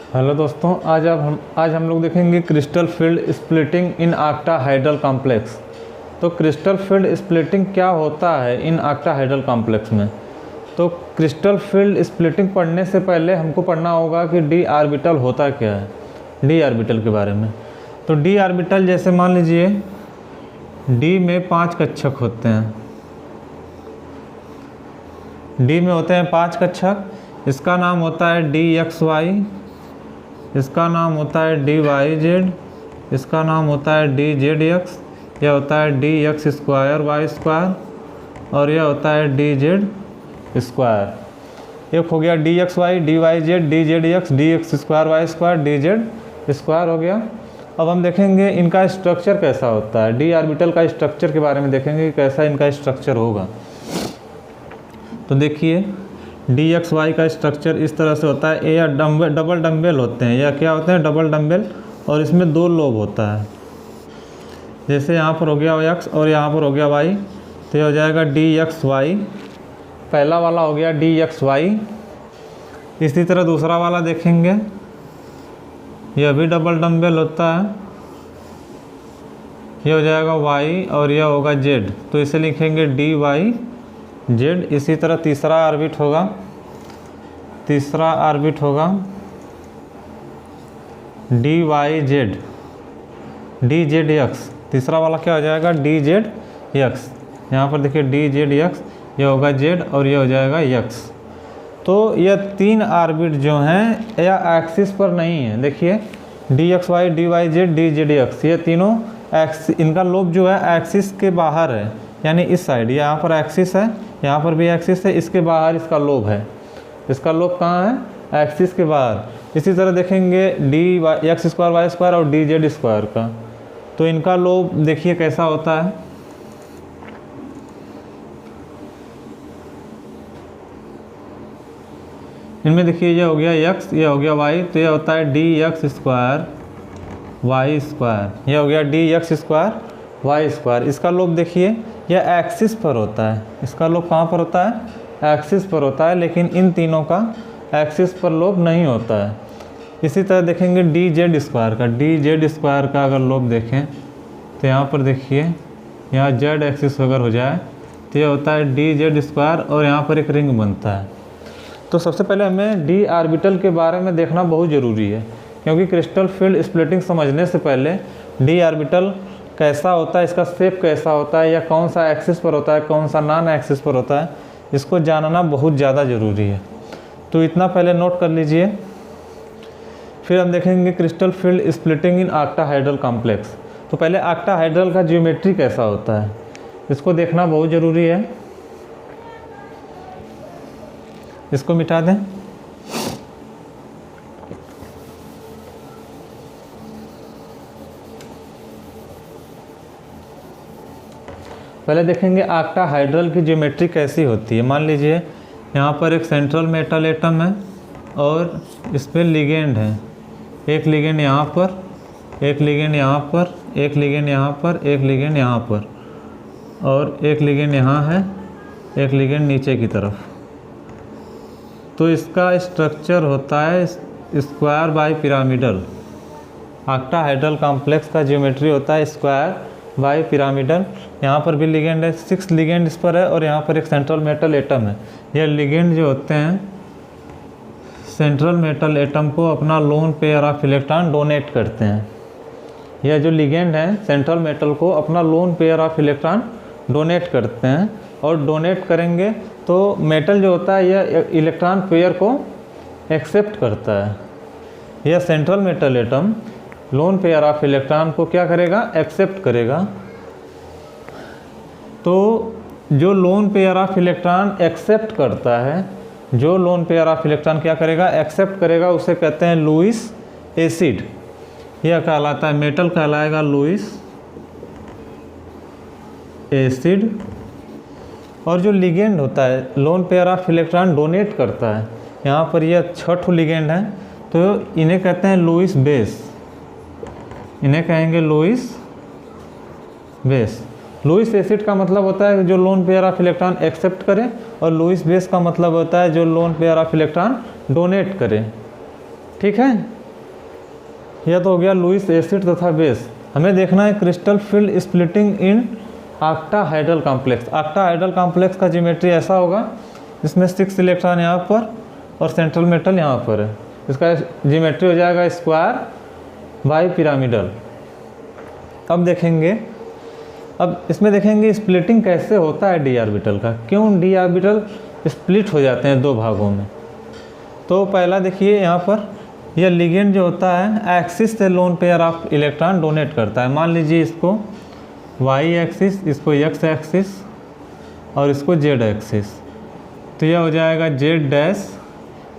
Hello दोस्तों, आज हम लोग देखेंगे क्रिस्टल फील्ड स्प्लिटिंग इन ऑक्टाहाइड्रल कॉम्प्लेक्स। तो क्रिस्टल फील्ड स्प्लिटिंग क्या होता है इन ऑक्टाहाइड्रल कॉम्प्लेक्स में। तो क्रिस्टल फील्ड स्प्लिटिंग पढ़ने से पहले हमको पढ़ना होगा कि डी ऑर्बिटल होता क्या है, डी ऑर्बिटल के बारे में। तो डी ऑर्बिटल जैसे मान लीजिए डी में 5 कक्षक होते हैं, डी में होते हैं 5 कक्षक। इसका नाम होता है डी एक्स वाई, इसका नाम होता है डी वाई जेड, इसका नाम होता है डी जेड एक्स, यह होता है D x square y square, और यह होता है डी जेड स्क्वायर। एक हो गया D x y, D y z, D z x, D x square y square, D z square हो गया। अब हम देखेंगे इनका स्ट्रक्चर कैसा होता है, डी ऑर्बिटल का स्ट्रक्चर के बारे में देखेंगे कि कैसा इनका स्ट्रक्चर होगा। तो देखिए डी एक्स वाई का स्ट्रक्चर इस तरह से होता है। ये डबल डम्बेल होते हैं, या क्या होते हैं, डबल डम्बेल, और इसमें 2 लोब होता है। जैसे यहाँ पर हो गया एक्स और यहाँ पर हो गया वाई, तो ये हो जाएगा डी एक्स वाई। पहला वाला हो गया डी एक्स वाई। इसी तरह दूसरा वाला देखेंगे, यह भी डबल डम्बेल होता है, ये हो जाएगा वाई और यह होगा जेड, तो इसे लिखेंगे डी वाई जेड। इसी तरह तीसरा ऑर्बिट होगा D y z, D z x. तीसरा वाला क्या हो जाएगा, डी जेड एक्स। यहाँ पर देखिए डी जेड एक्स, ये होगा जेड और ये हो जाएगा एक्स। तो यह 3 ऑर्बिट जो हैं यह एक्सिस पर नहीं है। देखिए d x y, D y z, D z x, ये तीनों इनका लोब जो है एक्सिस के बाहर है, यानी इस साइड। यहाँ पर एक्सिस है, यहाँ पर भी एक्सिस है, इसके बाहर इसका लोब है। इसका लोब कहाँ है, एक्सिस के बाहर। इसी तरह देखेंगे d y x square y square और डी जेड स्क्वायर का, तो इनका लोब देखिए कैसा होता है। इनमें देखिए ये हो गया एक्स, ये हो गया वाई, तो ये होता है D x square y square, ये हो गया D x square y square. इसका लोब देखिए यह एक्सिस पर होता है। इसका लोब कहाँ पर होता है, एक्सिस पर होता है, लेकिन इन तीनों का एक्सिस पर लोब नहीं होता है। इसी तरह देखेंगे डी जेड स्क्वायर का, डी जेड स्क्वायर का अगर लोब देखें तो यहाँ पर देखिए यहाँ जेड एक्सिस अगर हो जाए तो ये होता है डी जेड स्क्वायर, और यहाँ पर एक रिंग बनता है। तो सबसे पहले हमें डी ऑर्बिटल के बारे में देखना बहुत ज़रूरी है, क्योंकि क्रिस्टल फील्ड स्प्लिटिंग समझने से पहले डी ऑर्बिटल कैसा होता है, इसका शेप कैसा होता है, या कौन सा एक्सिस पर होता है, कौन सा नॉन एक्सिस पर होता है, इसको जानना बहुत ज़्यादा ज़रूरी है। तो इतना पहले नोट कर लीजिए। फिर हम देखेंगे क्रिस्टल फील्ड स्प्लिटिंग इन ऑक्टाहाइड्रल कॉम्प्लेक्स। तो पहले ऑक्टाहाइड्रल का ज्योमेट्री कैसा होता है, इसको देखना बहुत ज़रूरी है। इसको मिटा दें। पहले देखेंगे ऑक्टाहाइड्रल की ज्योमेट्री कैसी होती है। मान लीजिए यहाँ पर एक सेंट्रल मेटल एटम है और इस पर लिगेंड है। एक लिगेंड यहाँ पर, एक लिगेंड यहाँ पर, एक लिगेंड यहाँ पर, एक लिगेंड यहाँ पर, और एक लिगेंड यहाँ है, एक लिगेंड नीचे की तरफ। तो इसका स्ट्रक्चर होता है square bi pyramidal. Octahedral complex का ज्योमेट्री होता है स्क्वायर बाई पिरामिडल। यहाँ पर भी लिगेंड है, 6 लिगेंड इस पर है, और यहाँ पर एक सेंट्रल मेटल एटम है। यह लिगेंड जो होते हैं सेंट्रल मेटल एटम को अपना loan pair of electron donate करते हैं। यह जो लिगेंड है सेंट्रल मेटल को अपना loan pair of electron donate करते हैं, और डोनेट करेंगे तो मेटल जो होता है यह इलेक्ट्रॉन पेयर को एक्सेप्ट करता है। यह central metal atom lone pair of electron को क्या करेगा, एक्सेप्ट करेगा। तो जो lone pair of electron accept करता है, जो लोन पेयर ऑफ इलेक्ट्रॉन क्या करेगा, एक्सेप्ट करेगा, उसे कहते हैं लुईस एसिड। यह कहलाता है, मेटल कहलाएगा लुईस एसिड। और जो लिगेंड होता है loan pair of electron donate करता है, यहाँ पर यह 6 लिगेंड है, तो इन्हें कहते हैं लुईस बेस। इन्हें कहेंगे लुईस बेस। लुईस एसिड का मतलब होता है जो lone pair of electron accept करे, और लुईस बेस का मतलब होता है जो lone pair of electron donate करे। ठीक है। यह तो हो गया लुईस एसिड तथा बेस। हमें देखना है क्रिस्टल फील्ड स्प्लिटिंग इन ऑक्टाहाइड्रल कॉम्प्लेक्स। ऑक्टाहाइड्रल कॉम्प्लेक्स का ज्योमेट्री ऐसा होगा जिसमें 6 इलेक्ट्रॉन यहाँ पर और सेंट्रल मेटल यहाँ पर है। इसका ज्योमेट्री हो जाएगा स्क्वायर बाई पिरामिडल। अब देखेंगे, अब इसमें देखेंगे स्प्लिटिंग कैसे होता है डी ऑर्बिटल का, क्यों डी ऑर्बिटल स्प्लिट हो जाते हैं 2 भागों में। तो पहला देखिए यहाँ पर यह लिगेंड जो होता है एक्सिस से loan pair of electron donate करता है। मान लीजिए इसको वाई एक्सिस, इसको एक्स एक्सिस और इसको जेड एक्सिस। तो यह हो जाएगा जेड डैश,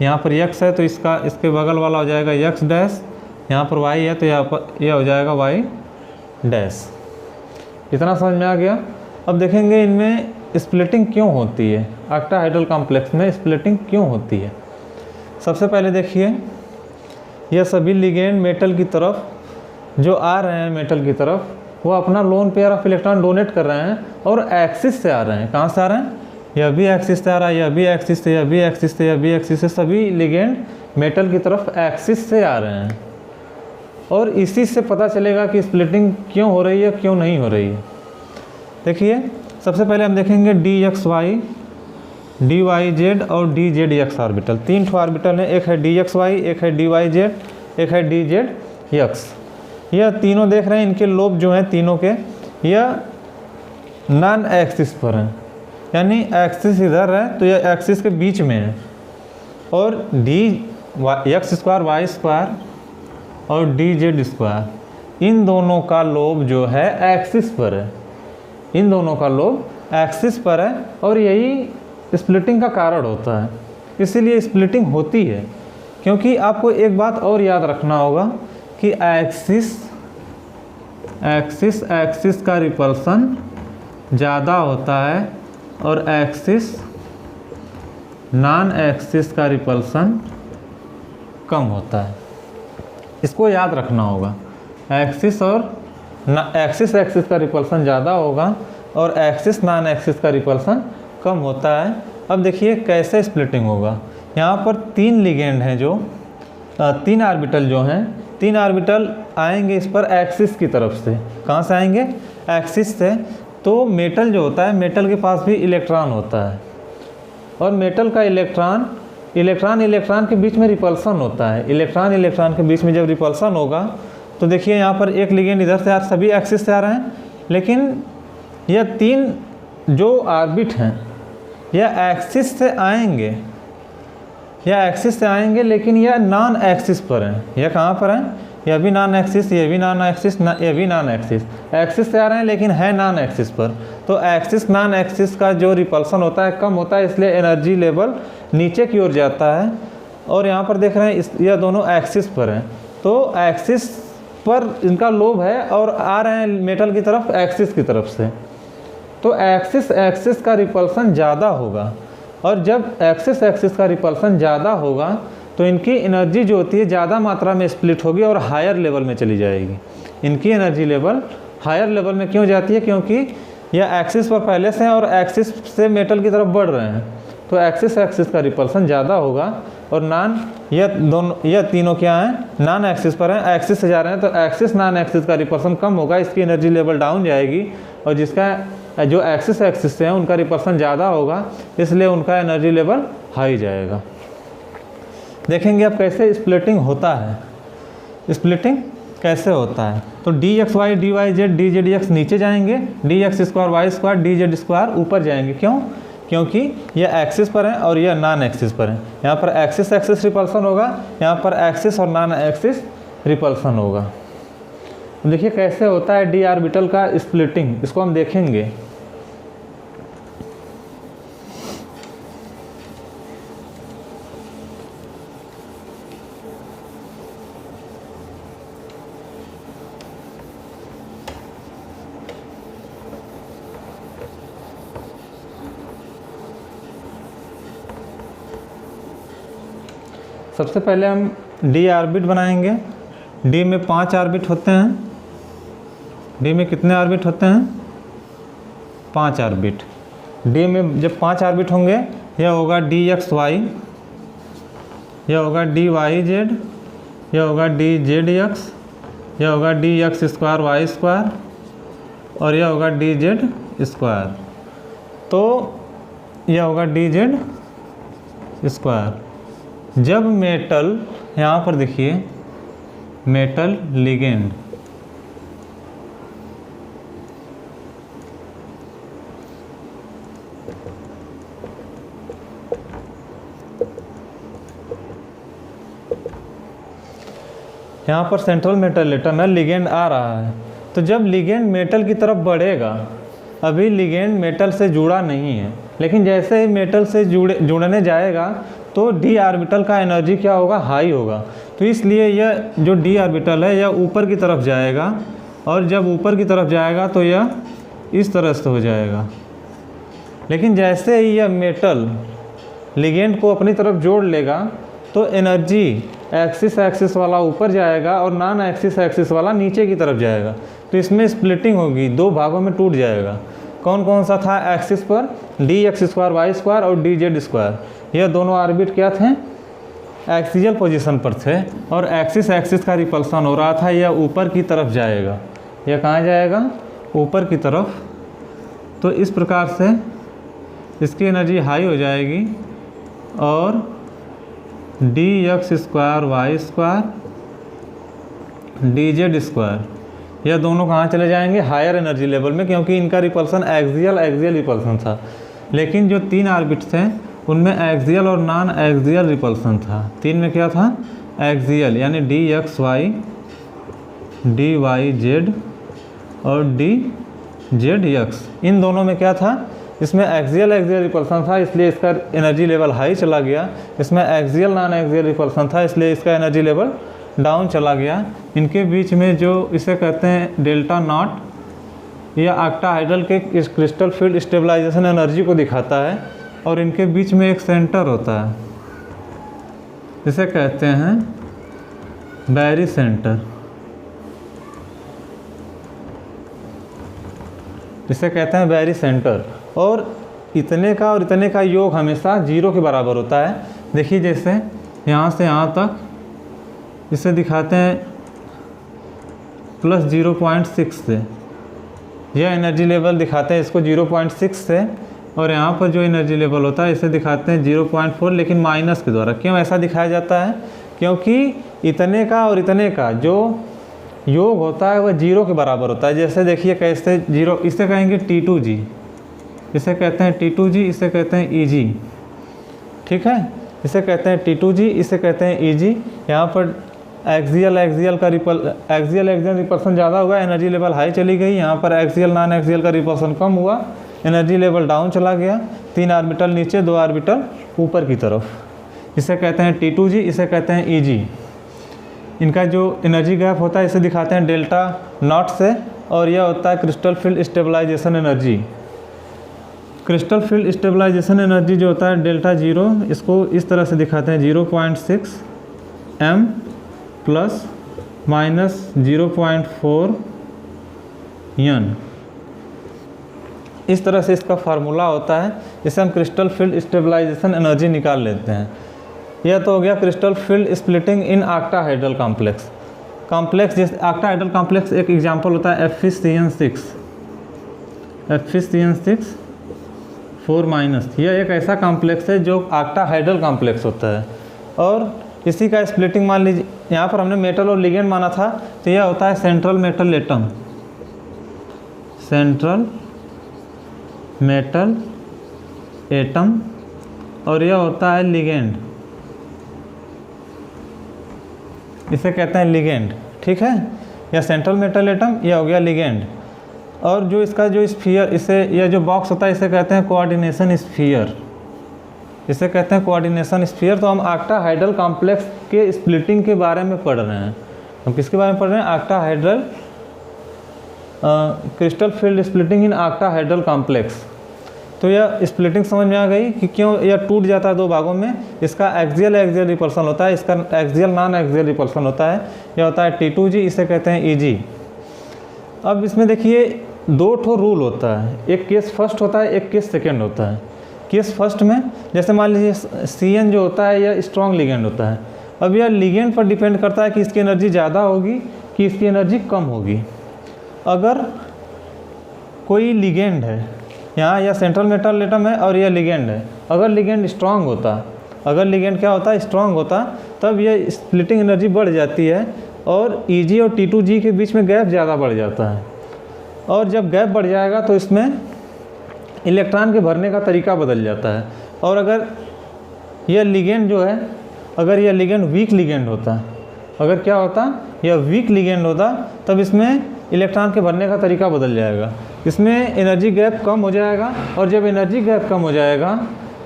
यहाँ पर एक्स है तो इसके बगल वाला हो जाएगा एक्स डैश, यहाँ पर वाई है तो यहाँ पर यह हो जाएगा वाई डैश। इतना समझ में आ गया। अब देखेंगे इनमें स्प्लिटिंग क्यों होती है, ऑक्टाहाइड्रल कॉम्प्लेक्स में स्प्लिटिंग क्यों होती है। सबसे पहले देखिए यह सभी लिगेंड मेटल की तरफ जो आ रहे हैं, मेटल की तरफ वो अपना loan pair of electron donate कर रहे हैं और एक्सिस से आ रहे हैं। कहाँ से आ रहे हैं, यह भी एक्सिस से आ रहा है, यह भी एक्सिस से, यह भी एक्सिस से, यह भी एक्सिस से, सभी लिगेंड मेटल की तरफ एक्सिस से आ रहे हैं। और इसी से पता चलेगा कि स्प्लिटिंग क्यों हो रही है, क्यों नहीं हो रही है। देखिए सबसे पहले हम देखेंगे d x y, D y z और डी जेड एक्स ऑर्बिटल। 3 ठो ऑर्बिटल हैं, एक है डी एक्स वाई, एक है डी वाई जेड, एक है डी जेड एक्स। यह तीनों देख रहे हैं, इनके लोब जो हैं तीनों के यह नॉन एक्सिस पर हैं, यानी एक्सिस इधर है तो यह एक्सिस के बीच में है। और d x square y square और डी जेड स्क्वायर, इन दोनों का लोब जो है एक्सिस पर है, इन दोनों का लोब एक्सिस पर है और यही स्प्लिटिंग का कारण होता है। इसीलिए स्प्लिटिंग होती है, क्योंकि आपको एक बात और याद रखना होगा कि एक्सिस का रिपल्सन ज़्यादा होता है और एक्सिस नॉन एक्सिस का रिपल्सन कम होता है। इसको याद रखना होगा, एक्सिस का रिपल्सन ज़्यादा होगा और एक्सिस नॉन एक्सिस का रिपल्सन कम होता है। अब देखिए कैसे स्प्लिटिंग होगा। यहाँ पर 3 लिगेंड हैं, जो 3 ऑर्बिटल जो हैं, 3 ऑर्बिटल आएंगे इस पर एक्सिस की तरफ से। कहाँ से आएंगे, एक्सिस से। तो मेटल जो होता है, मेटल के पास भी इलेक्ट्रॉन होता है और मेटल का इलेक्ट्रॉन के बीच में रिपल्सन होता है। इलेक्ट्रॉन के बीच में जब रिपल्सन होगा तो देखिए यहाँ पर एक लिगेंड इधर से सभी एक्सिस से आ रहे हैं, लेकिन यह 3 जो ऑर्बिट हैं यह एक्सिस से आएंगे, लेकिन यह नॉन एक्सिस पर हैं। यह कहाँ पर हैं, यह भी नॉन एक्सिस, यह भी नॉन एक्सिस, यह भी नॉन एक्सिस। एक्सिस से आ रहे हैं लेकिन है नॉन एक्सिस पर। तो एक्सिस नॉन एक्सिस का जो रिपल्सन होता है कम होता है, इसलिए एनर्जी लेवल नीचे की ओर जाता है। और यहाँ पर देख रहे हैं यह दोनों एक्सिस पर हैं, तो एक्सिस पर इनका लोब है और आ रहे हैं मेटल की तरफ एक्सिस की तरफ से। तो एक्सिस का रिपल्सन ज़्यादा होगा, और जब एक्सिस का रिपल्सन ज़्यादा होगा तो इनकी एनर्जी जो होती है ज़्यादा मात्रा में स्प्लिट होगी और हायर लेवल में चली जाएगी। इनकी एनर्जी लेवल हायर लेवल में क्यों जाती है, क्योंकि यह एक्सिस पर पहले से हैं और एक्सिस से मेटल की तरफ बढ़ रहे हैं। तो एक्सिस का रिपल्सन ज़्यादा होगा और यह तीनों क्या हैं, नॉन एक्सिस पर हैं, एक्सिस से जा रहे हैं। तो एक्सिस नॉन एक्सिस का रिपल्सन कम होगा, इसकी एनर्जी लेवल डाउन जाएगी। और जिसका जो एक्सिस से हैं उनका रिपल्सन ज़्यादा होगा, इसलिए उनका एनर्जी लेवल हाई जाएगा। देखेंगे अब कैसे स्प्लिटिंग होता है। स्प्लिटिंग कैसे होता है, तो d x y, D y z, D z x नीचे जाएंगे, d x square y square, D z square ऊपर जाएंगे। क्यों, क्योंकि यह एक्सिस पर है और यह नॉन एक्सिस पर है। यहाँ पर एक्सिस रिपल्सन होगा, यहाँ पर एक्सिस और नॉन एक्सिस रिपल्सन होगा। देखिए कैसे होता है डी ऑर्बिटल का स्प्लिटिंग, इसको हम देखेंगे। सबसे पहले हम डी ऑर्बिट बनाएंगे। डी में 5 ऑर्बिट होते हैं। डी में कितने ऑर्बिट होते हैं, 5 ऑर्बिट। डी में जब 5 ऑर्बिट होंगे, यह होगा डी एक्स वाई, यह होगा डी वाई जेड, यह होगा डी जेड एक्स यह होगा d x square y square और यह होगा डी जेड स्क्वायर। तो यह होगा डी जेड स्क्वायर। जब मेटल, यहाँ पर देखिए मेटल लिगेंड, यहाँ पर सेंट्रल मेटल एटम है, लिगेंड आ रहा है। तो जब लिगेंड मेटल की तरफ बढ़ेगा, अभी लिगेंड मेटल से जुड़ा नहीं है, लेकिन जैसे ही मेटल से जुड़ने जाएगा तो डी ऑर्बिटल का एनर्जी क्या होगा, हाई होगा। तो इसलिए यह जो डी ऑर्बिटल है यह ऊपर की तरफ जाएगा, और जब ऊपर की तरफ जाएगा तो यह इस तरह से हो जाएगा। लेकिन जैसे ही यह मेटल लिगेंड को अपनी तरफ जोड़ लेगा तो एनर्जी एक्सिस वाला ऊपर जाएगा और नॉन एक्सिस वाला नीचे की तरफ जाएगा। तो इसमें स्प्लिटिंग होगी, दो भागों में टूट जाएगा। कौन कौन सा था एक्सिस पर, d x square y square और डी जेड स्क्वायर। यह दोनों ऑर्बिट क्या थे, एक्सियल पोजीशन पर थे, और एक्सिस का रिपल्सन हो रहा था, यह ऊपर की तरफ जाएगा। यह कहाँ जाएगा, ऊपर की तरफ। तो इस प्रकार से इसकी एनर्जी हाई हो जाएगी, और d x square y square D z square, यह दोनों कहाँ चले जाएंगे, हायर एनर्जी लेवल में, क्योंकि इनका रिपल्सन एक्सियल रिपल्सन था। लेकिन जो तीन ऑर्बिट थे उनमें एक्सियल और नॉन एक्सियल रिपल्सन था। तीन में क्या था, एक्सियल, यानी d x y D y z और डी जेड एक्स। इन दोनों में क्या था, इसमें एक्सियल रिपल्सन था, इसलिए इसका एनर्जी लेवल हाई चला गया। इसमें एक्सियल नॉन एक्सियल रिपल्सन था, इसलिए इसका एनर्जी लेवल डाउन चला गया। इनके बीच में जो इसे कहते हैं डेल्टा नॉट, यह ऑक्टाहाइड्रल के क्रिस्टल फील्ड स्टेबलाइजेशन एनर्जी को दिखाता है, और इनके बीच में एक सेंटर होता है, इसे कहते हैं बैरी सेंटर। इसे कहते हैं बैरी सेंटर। और इतने का और इतने का योग हमेशा 0 के बराबर होता है। देखिए जैसे यहाँ से यहाँ तक इसे दिखाते हैं प्लस 0.6 से, यह एनर्जी लेवल दिखाते हैं इसको 0.6 से, और यहाँ पर जो एनर्जी लेवल होता है इसे दिखाते हैं 0.4, लेकिन माइनस के द्वारा। क्यों ऐसा दिखाया जाता है, क्योंकि इतने का और इतने का जो योग होता है वह 0 के बराबर होता है। जैसे देखिए कैसे 0, इसे कहेंगे T2G, इसे कहते हैं T2G, इसे कहते हैं EG, ठीक है। इसे कहते हैं T2G, इसे कहते हैं EG। यहाँ पर एक्सियल का रिपल्सन ज़्यादा हुआ, एनर्जी लेवल हाई चली गई। यहाँ पर एक्सियल नॉन एक्सियल का रिपल्सन कम हुआ, एनर्जी लेवल डाउन चला गया। 3 ऑर्बिटल नीचे, 2 ऑर्बिटल ऊपर की तरफ। इसे कहते हैं T2G, इसे कहते हैं EG। इनका जो एनर्जी गैप होता है इसे दिखाते हैं डेल्टा नॉट से, और यह होता है crystal field stabilization energy. Crystal field stabilization energy जो होता है डेल्टा 0, इसको इस तरह से दिखाते हैं 0.6 m प्लस माइनस 0.4 n। इस तरह से इसका फार्मूला होता है, इसे हम क्रिस्टल फील्ड स्टेबलाइजेशन एनर्जी निकाल लेते हैं। यह तो हो गया क्रिस्टल फील्ड स्प्लिटिंग इन ऑक्टाहाइड्रल कॉम्प्लेक्स। जैसे ऑक्टाहाइड्रल कॉम्प्लेक्स एक एग्जांपल होता है FeCN6 4-। यह एक ऐसा कॉम्प्लेक्स है जो ऑक्टाहाइड्रल कॉम्प्लेक्स होता है, और इसी का स्प्लिटिंग मान लीजिए, यहाँ पर हमने मेटल और लिगेंड माना था, तो यह होता है सेंट्रल मेटल एटम, और यह होता है लिगेंड, इसे कहते हैं लिगेंड, ठीक है। यह सेंट्रल मेटल एटम, यह हो गया लिगेंड। और जो इसका जो स्फीयर, इसे यह जो बॉक्स होता है इसे कहते हैं कोऑर्डिनेशन स्फीयर, इसे कहते हैं कोऑर्डिनेशन स्फीयर। तो हम ऑक्टाहाइड्रल कॉम्प्लेक्स के स्प्लिटिंग के बारे में पढ़ रहे हैं। हम किसके बारे में पढ़ रहे हैं, ऑक्टाहाइड्रल क्रिस्टल फील्ड स्प्लिटिंग इन ऑक्टाहाइड्रल कॉम्प्लेक्स। तो यह स्प्लिटिंग समझ में आ गई कि क्यों यह टूट जाता है 2 भागों में। इसका एक्सियल रिपल्सन होता है, इसका एक्सियल नॉन एक्सियल रिपल्सन होता है। यह होता है T2G, इसे कहते हैं EG। अब इसमें देखिए 2 ठो रूल होता है, एक केस फर्स्ट होता है, एक केस सेकेंड होता है। केस फर्स्ट में जैसे मान लीजिए CN जो होता है यह स्ट्रॉन्ग लिगेंड होता है। अब यह लिगेंड पर डिपेंड करता है कि इसकी एनर्जी ज़्यादा होगी कि इसकी एनर्जी कम होगी। अगर कोई लिगेंड है यहाँ, या सेंट्रल मेटल एटम है और यह लिगेंड है, अगर लिगेंड स्ट्रांग होता, अगर लिगेंड क्या होता है, स्ट्रांग होता, तब यह स्प्लिटिंग एनर्जी बढ़ जाती है और Eg और T2G के बीच में गैप ज़्यादा बढ़ जाता है। और जब गैप बढ़ जाएगा तो इसमें इलेक्ट्रॉन के भरने का तरीका बदल जाता है। और अगर यह लिगेंड जो है, अगर यह लिगेंड वीक लिगेंड होता, अगर क्या होता, यह वीक लिगेंड होता, तब इसमें इलेक्ट्रॉन के भरने का तरीका बदल जाएगा, इसमें एनर्जी गैप कम हो जाएगा। और जब एनर्जी गैप कम हो जाएगा,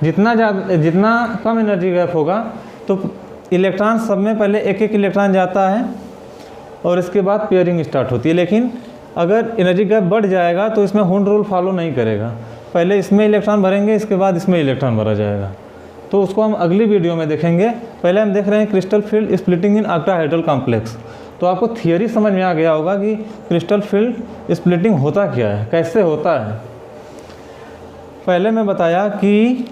जितना कम एनर्जी गैप होगा, तो इलेक्ट्रॉन सब में पहले एक एक इलेक्ट्रॉन जाता है और इसके बाद पेयरिंग स्टार्ट होती है। लेकिन अगर एनर्जी गैप बढ़ जाएगा तो इसमें हुंड रूल फॉलो नहीं करेगा, पहले इसमें इलेक्ट्रॉन भरेंगे, इसके बाद इसमें इलेक्ट्रॉन भरा जाएगा। तो उसको हम अगली वीडियो में देखेंगे। पहले हम देख रहे हैं crystal field splitting in octahedral complex. तो आपको थियरी समझ में आ गया होगा कि क्रिस्टल फील्ड स्प्लिटिंग होता क्या है, कैसे होता है। पहले मैं बताया कि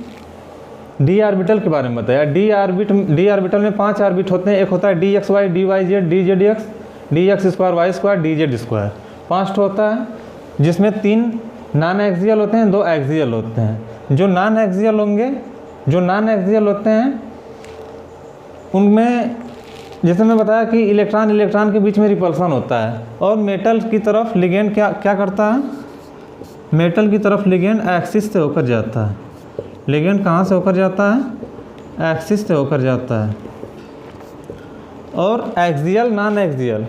डी ऑर्बिटल के बारे में बताया। डी ऑर्बिटल में 5 ऑर्बिट होते हैं। एक होता है dxy, dyz, dzx, dx², y², dz², 5 होता है, जिसमें 3 नॉन एक्सियल होते हैं, 2 एक्सियल होते हैं। जो नॉन एक्सियल होते हैं उनमें, जैसे मैं बताया कि इलेक्ट्रॉन के बीच में रिपल्सन होता है। और मेटल की तरफ लिगेंड क्या करता है, मेटल की तरफ लिगेंड एक्सिस से होकर जाता है। लिगेंड कहाँ से होकर जाता है, एक्सिस से होकर जाता है। और एक्सियल नॉन एक्सियल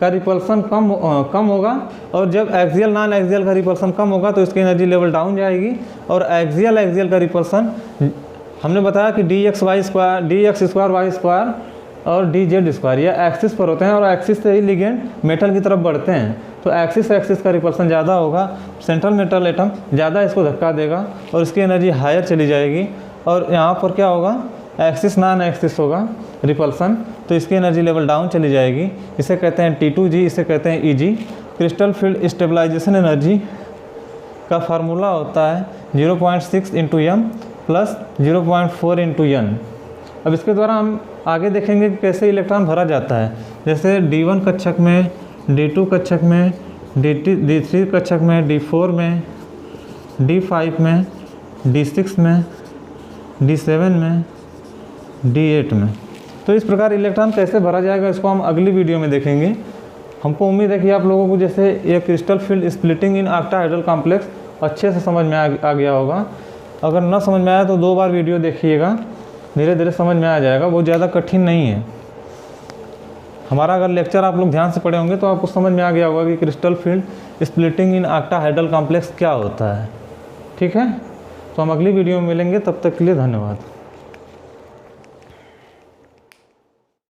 का रिपल्सन कम होगा। और जब एक्सियल नॉन एक्सियल का रिपल्सन कम होगा तो इसकी एनर्जी लेवल डाउन जाएगी। और एक्सियल का रिपल्सन हमने बताया कि dx² y² और dz², ये एक्सिस पर होते हैं और एक्सिस से ही लिगेंड मेटल की तरफ बढ़ते हैं। तो एक्सिस का रिपल्सन ज़्यादा होगा, सेंट्रल मेटल एटम ज़्यादा इसको धक्का देगा और इसकी एनर्जी हायर चली जाएगी। और यहाँ पर क्या होगा, एक्सिस नॉन एक्सिस होगा रिपल्सन, तो इसकी एनर्जी लेवल डाउन चली जाएगी। इसे कहते हैं T2G, इसे कहते हैं Eg। Crystal field stabilization energy का फार्मूला होता है 0.6 × m प्लस 0.4 × n। अब इसके द्वारा हम आगे देखेंगे कि कैसे इलेक्ट्रॉन भरा जाता है। जैसे D1 कक्षक में, D2 कक्षक में, D3 कक्षक में, D4 में, D5 में, D6 में, D7 में, D8 में। तो इस प्रकार इलेक्ट्रॉन कैसे भरा जाएगा, इसको हम अगली वीडियो में देखेंगे। हमको उम्मीद है कि आप लोगों को जैसे ये crystal field splitting in octahedral complex अच्छे से समझ में आ गया होगा। अगर ना समझ में आया तो 2 बार वीडियो देखिएगा, धीरे धीरे समझ में आ जाएगा, बहुत ज़्यादा कठिन नहीं है। हमारा अगर लेक्चर आप लोग ध्यान से पढ़े होंगे तो आपको समझ में आ गया होगा कि crystal field splitting in octahedral complex क्या होता है। ठीक है, तो हम अगली वीडियो में मिलेंगे, तब तक के लिए धन्यवाद।